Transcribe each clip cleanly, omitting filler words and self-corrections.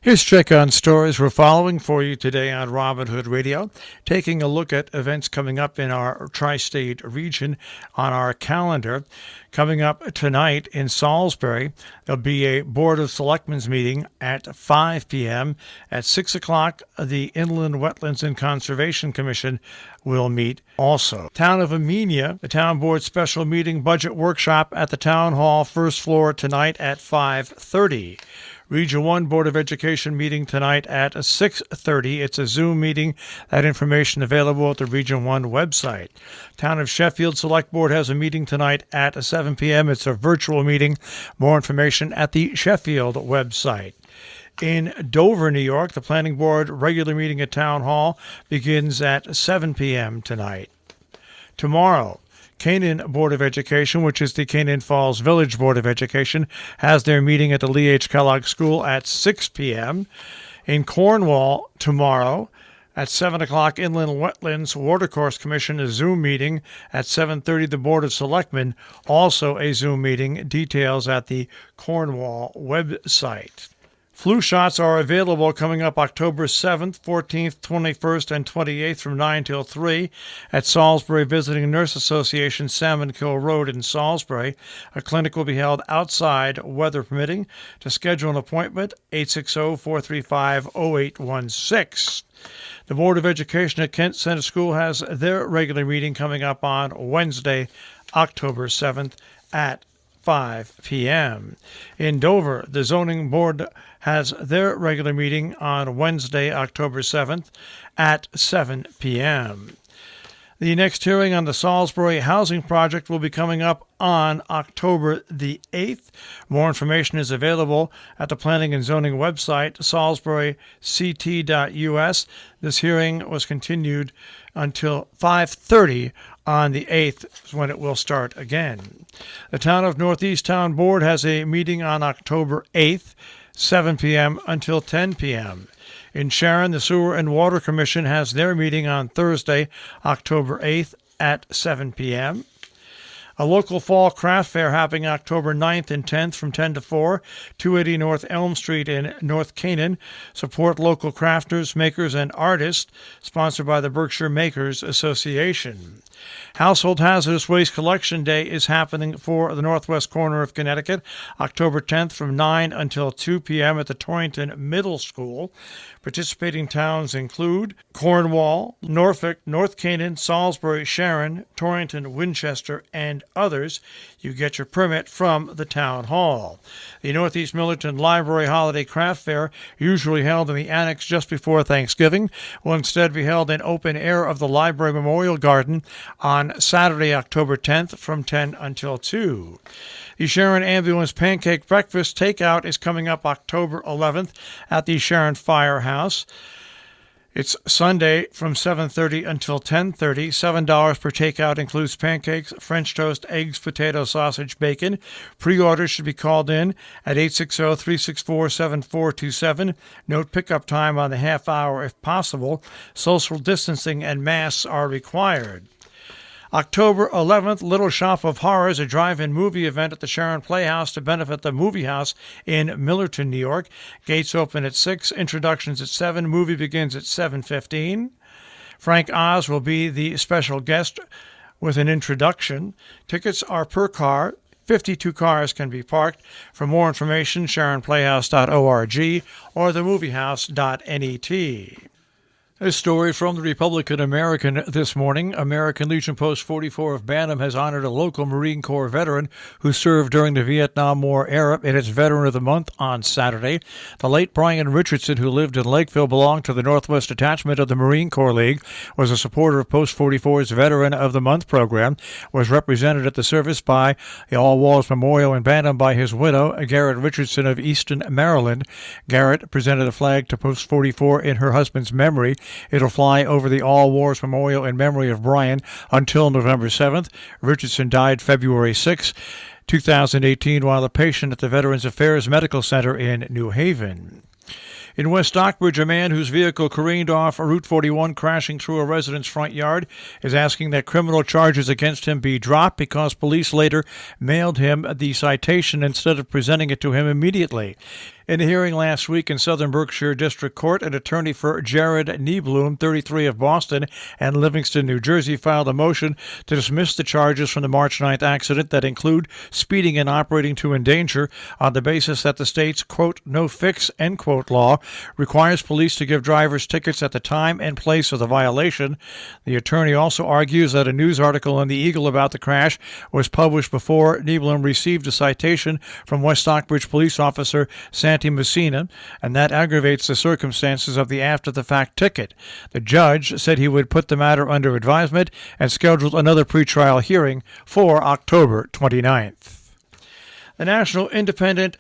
Here's check on stories we're following for you today on Robin Hood Radio, taking a look at events coming up in our tri-state region on our calendar. Coming up tonight in Salisbury, there'll be a Board of Selectmen's meeting at 5 p.m. At 6 o'clock, the Inland Wetlands and Conservation Commission will meet also. Town of Amenia, the Town Board Special Meeting Budget Workshop at the Town Hall, first floor tonight at 5:30. Region 1 Board of Education meeting tonight at 6:30. It's a Zoom meeting. That information available at the Region 1 website. Town of Sheffield Select Board has a meeting tonight at 7 p.m. It's a virtual meeting. More information at the Sheffield website. In Dover, New York, the Planning Board regular meeting at Town Hall begins at 7 p.m. tonight. Tomorrow, Canaan Board of Education, which is the Canaan Falls Village Board of Education, has their meeting at the Lee H. Kellogg School at 6 p.m. In Cornwall, tomorrow, at 7 o'clock, Inland Wetlands Watercourse Commission, a Zoom meeting. At 7:30, the Board of Selectmen, also a Zoom meeting. Details at the Cornwall website. Flu shots are available coming up October 7th, 14th, 21st, and 28th from 9 till 3 at Salisbury Visiting Nurse Association, Salmon Kill Road in Salisbury. A clinic will be held outside, weather permitting. To schedule an appointment, 860-435-0816. The Board of Education at Kent Center School has their regular meeting coming up on Wednesday, October 7th at 5 p.m. In Dover, the Zoning Board has their regular meeting on Wednesday, October 7th at 7 p.m. The next hearing on the Salisbury Housing Project will be coming up on October the 8th. More information is available at the Planning and Zoning website, salisburyct.us. This hearing was continued until 5:30 on the 8th, when it will start again. The Town of Northeast Town Board has a meeting on October 8th, 7 p.m. until 10 p.m. In Sharon, the Sewer and Water Commission has their meeting on Thursday, October 8th at 7 p.m. A local fall craft fair happening October 9th and 10th from 10 to 4, 280 North Elm Street in North Canaan. Support local crafters, makers, and artists, sponsored by the Berkshire Makers Association. Household Hazardous Waste Collection Day is happening for the northwest corner of Connecticut, October 10th from 9 until 2 p.m. at the Torrington Middle School. Participating towns include Cornwall, Norfolk, North Canaan, Salisbury, Sharon, Torrington, Winchester, and others. You get your permit from the Town Hall. The Northeast Millerton Library Holiday Craft Fair, usually held in the annex just before Thanksgiving, will instead be held in open air of the Library Memorial Garden on Saturday, October 10th from 10 until 2. The Sharon Ambulance Pancake Breakfast Takeout is coming up October 11th at the Sharon Firehouse. It's Sunday from 7:30 until 10:30. $7 per takeout includes pancakes, French toast, eggs, potato, sausage, bacon. Pre-orders should be called in at 860-364-7427. Note pickup time on the half hour if possible. Social distancing and masks are required. October 11th, Little Shop of Horrors, a drive-in movie event at the Sharon Playhouse to benefit the Movie House in Millerton, New York. Gates open at 6, introductions at 7, movie begins at 7:15. Frank Oz will be the special guest with an introduction. Tickets are per car. 52 cars can be parked. For more information, sharonplayhouse.org or themoviehouse.net. A story from the Republican American this morning. American Legion Post 44 of Bantam has honored a local Marine Corps veteran who served during the Vietnam War era in its Veteran of the Month on Saturday. The late Brian Richardson, who lived in Lakeville, belonged to the Northwest Detachment of the Marine Corps League, was a supporter of Post 44's Veteran of the Month program, was represented at the service by the All Wars Memorial in Bantam by his widow, Garrett Richardson of Easton, Maryland. Garrett presented a flag to Post 44 in her husband's memory. It'll fly over the All Wars Memorial in memory of Brian until November 7th. Richardson died February 6, 2018, while a patient at the Veterans Affairs Medical Center in New Haven. In West Stockbridge, a man whose vehicle careened off Route 41, crashing through a resident's front yard, is asking that criminal charges against him be dropped because police later mailed him the citation instead of presenting it to him immediately. In a hearing last week in Southern Berkshire District Court, an attorney for Jared Nieblum, 33 of Boston and Livingston, New Jersey, filed a motion to dismiss the charges from the March 9th accident that include speeding and operating to endanger on the basis that the state's, quote, no fix, end quote, law requires police to give drivers tickets at the time and place of the violation. The attorney also argues that a news article in the Eagle about the crash was published before Nieblum received a citation from West Stockbridge police officer Santi Messina, and that aggravates the circumstances of the after-the-fact ticket. The judge said he would put the matter under advisement and scheduled another pretrial hearing for October 29th. The National Independent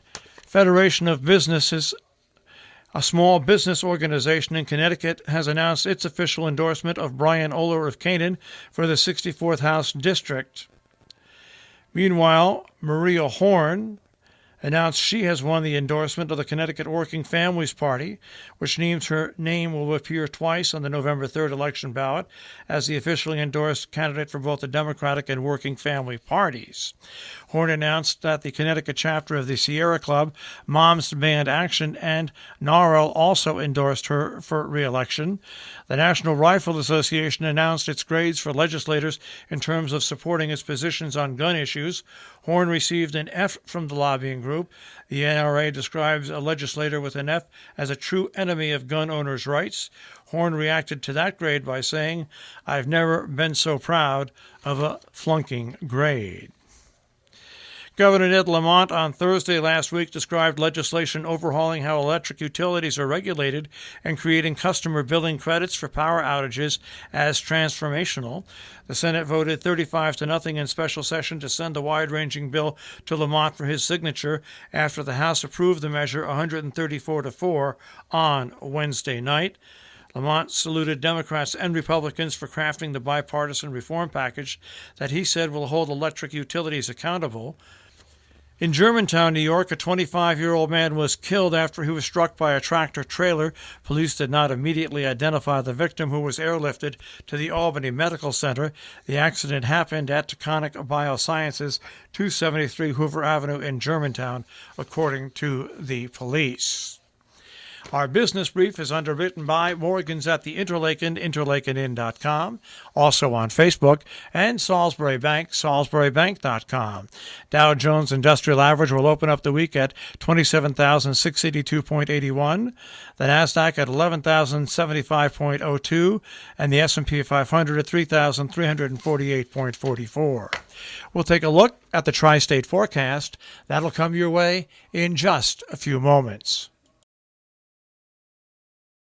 Federation of Businesses, a small business organization in Connecticut, has announced its official endorsement of Brian Oler of Canaan for the 64th House District. Meanwhile, Maria Horn announced she has won the endorsement of the Connecticut Working Families Party, which means her name will appear twice on the November 3rd election ballot as the officially endorsed candidate for both the Democratic and Working Family parties. Horn announced that the Connecticut chapter of the Sierra Club, Moms Demand Action, and NARL also endorsed her for re-election. The National Rifle Association announced its grades for legislators in terms of supporting its positions on gun issues. Horn received an F from the lobbying group. The NRA describes a legislator with an F as a true enemy of gun owners' rights. Horn reacted to that grade by saying, "I've never been so proud of a flunking grade." Governor Ned Lamont on Thursday last week described legislation overhauling how electric utilities are regulated and creating customer billing credits for power outages as transformational. The Senate voted 35-0 in special session to send the wide-ranging bill to Lamont for his signature after the House approved the measure 134-4 on Wednesday night. Lamont saluted Democrats and Republicans for crafting the bipartisan reform package that he said will hold electric utilities accountable. In Germantown, New York, a 25-year-old man was killed after he was struck by a tractor-trailer. Police did not immediately identify the victim, who was airlifted to the Albany Medical Center. The accident happened at Taconic Biosciences, 273 Hoover Avenue in Germantown, according to the police. Our business brief is underwritten by Morgans at the Interlaken, interlakenin.com, also on Facebook, and Salisbury Bank, salisburybank.com. Dow Jones Industrial Average will open up the week at 27,682.81, the NASDAQ at 11,075.02, and the S&P 500 at 3,348.44. We'll take a look at the tri-state forecast. That'll come your way in just a few moments.